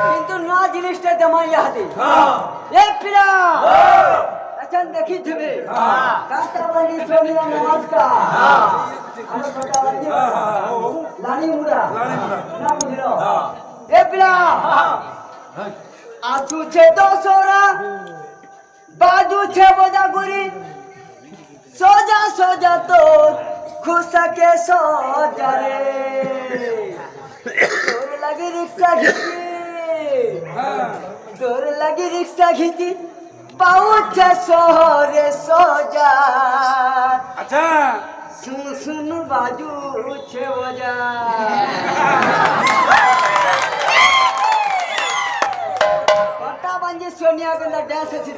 কিন্তু নয়া জিনিসটা দেমাই হাতে এ পিলা আচ্ছা দেখি দিবে কাটা বাড়ি সোনিয়া নমস্কার আমরা কাটা বাড়ি লানি মুড়া না বুঝলো এ পিলা আছু ছে দোসরা বাজু ছে বজাগুড়ি সোজা সোজা তো খুশকে সোজা রে তোর লাগি রিক্সা ঘিচি তোর লাগি রিক্সা ঘিচি পাউছে শহরে সোজা আচ্ছা শুন শুন বাজু ছে বজা কটা বাঞ্জে সোনিয়া গেলা ডান্স আছে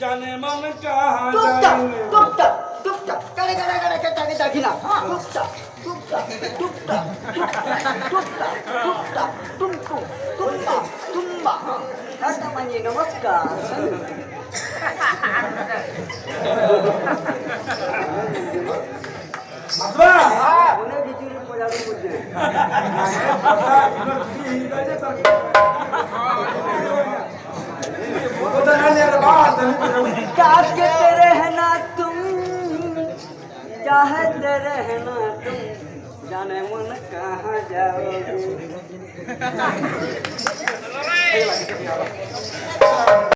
जाने मन कहाँ টুকটাক जाने টুকটাক টুকটাক কারে কারে কারে কারে দেখি না টুকটাক টুকটাক টুকটাক টুকটাক টুকটাক টুমটুম টুম্বা টুম্বা কাটা মানে নমস্কার মাসবা অনেক কিছুর পড়ার মধ্যে चाहते रहना तुम चाहते रहना तुम जाने मन कहाँ जाओगे